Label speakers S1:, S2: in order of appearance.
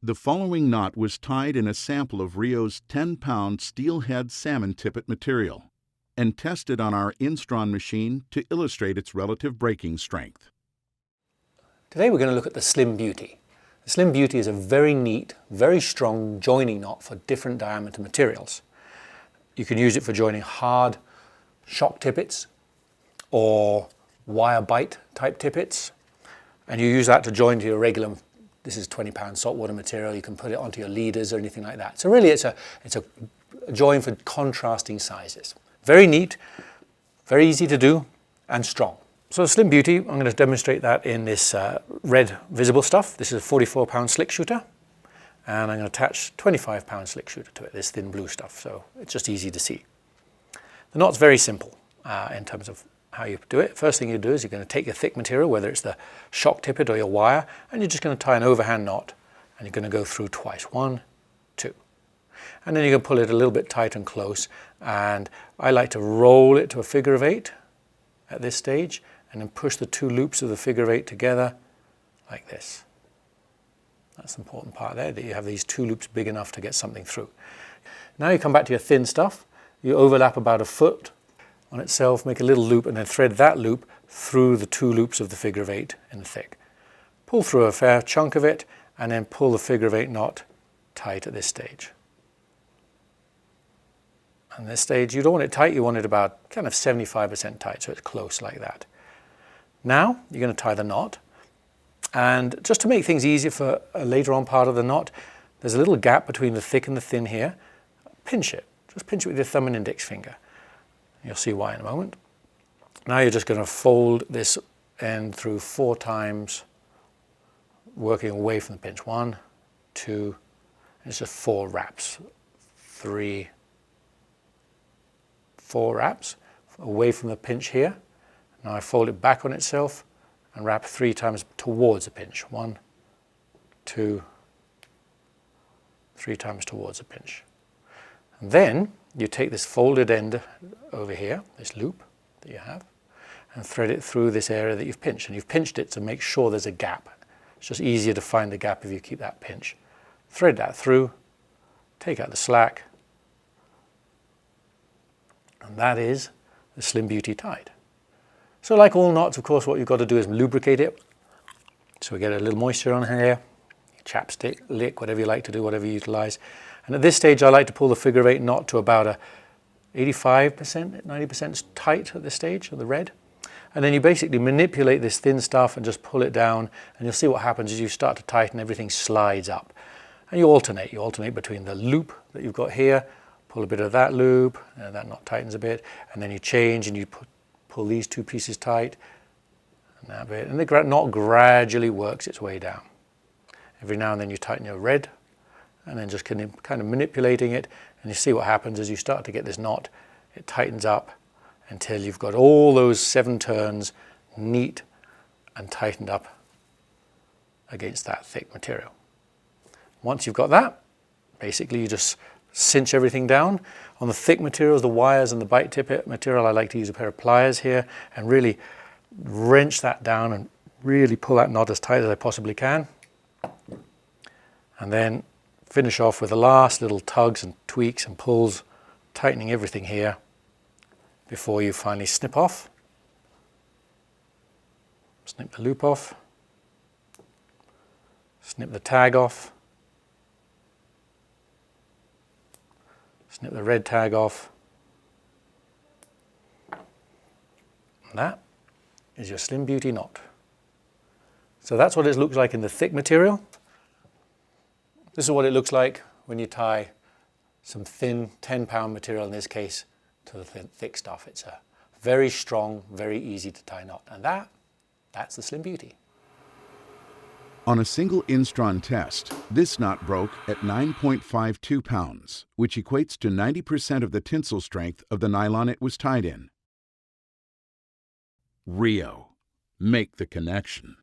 S1: The following knot was tied in a sample of RIO's 10-pound steelhead salmon tippet material and tested on our Instron machine to illustrate its relative breaking strength.
S2: Today we're going to look at the Slim Beauty. The Slim Beauty is a very neat, very strong joining knot for different diameter materials. You can use it for joining hard shock tippets or wire bite type tippets, and you use that to join to your regular, this is 20-pound saltwater material, you can put it onto your leaders or anything like that. So really it's a join for contrasting sizes. Very neat, very easy to do, and strong. So the Slim Beauty, I'm going to demonstrate that in this red visible stuff. This is a 44-pound slick shooter, and I'm going to attach 25-pound slick shooter to it, this thin blue stuff, so it's just easy to see. The knot's very simple in terms of how you do it. First thing you do is you're going to take your thick material, whether it's the shock tippet or your wire, and you're just going to tie an overhand knot, and you're going to go through twice. 1, 2. And then you're going to pull it a little bit tight and close, and I like to roll it to a figure of 8 at this stage, and then push the two loops of the figure of 8 together like this. That's the important part there, that you have these two loops big enough to get something through. Now you come back to your thin stuff, you overlap about 1 foot on itself, make a little loop, and then thread that loop through the two loops of the figure of 8 in the thick. Pull through a fair chunk of it, and then pull the figure of 8 knot tight at this stage. And this stage, you don't want it tight, you want it about kind of 75% tight, so it's close like that. Now, you're going to tie the knot, and just to make things easier for a later on part of the knot, there's a little gap between the thick and the thin here. Pinch it. Just pinch it with your thumb and index finger. You'll see why in a moment. Now you're just going to fold this end through 4 times, working away from the pinch. 1, 2, and it's just 4 wraps. 3, 4 wraps away from the pinch here. Now I fold it back on itself and wrap 3 times towards the pinch. 1, 2, 3 times towards the pinch. And then you take this folded end over here, this loop that you have, and thread it through this area that you've pinched. And you've pinched it to make sure there's a gap. It's just easier to find the gap if you keep that pinch. Thread that through, take out the slack, and that is the Slim Beauty tied. So like all knots, of course, what you've got to do is lubricate it. So we get a little moisture on here, chapstick, lick, whatever you like to do, whatever you utilize. And at this stage, I like to pull the figure of 8 knot to about a 85%, 90% tight at this stage of the red. And then you basically manipulate this thin stuff and just pull it down, and you'll see what happens as you start to tighten, everything slides up. And you alternate between the loop that you've got here, pull a bit of that loop, and that knot tightens a bit, and then you change and you pull these 2 pieces tight, and that bit, and the knot gradually works its way down. Every now and then you tighten your red, and then just kind of manipulating it, and you see what happens as you start to get this knot. It tightens up until you've got all those 7 turns neat and tightened up against that thick material. Once you've got that, basically you just cinch everything down. On the thick materials, the wires and the bite tippet material, I like to use a pair of pliers here and really wrench that down and really pull that knot as tight as I possibly can. And then finish off with the last little tugs and tweaks and pulls, tightening everything here before you finally snip off. Snip the loop off. Snip the tag off. Snip the red tag off. And that is your Slim Beauty knot. So that's what it looks like in the thick material. This is what it looks like when you tie some thin 10-pound material, in this case, to the thick stuff. It's a very strong, very easy to tie knot. And that's the Slim Beauty.
S1: On a single Instron test, this knot broke at 9.52 pounds, which equates to 90% of the tensile strength of the nylon it was tied in. RIO. Make the connection.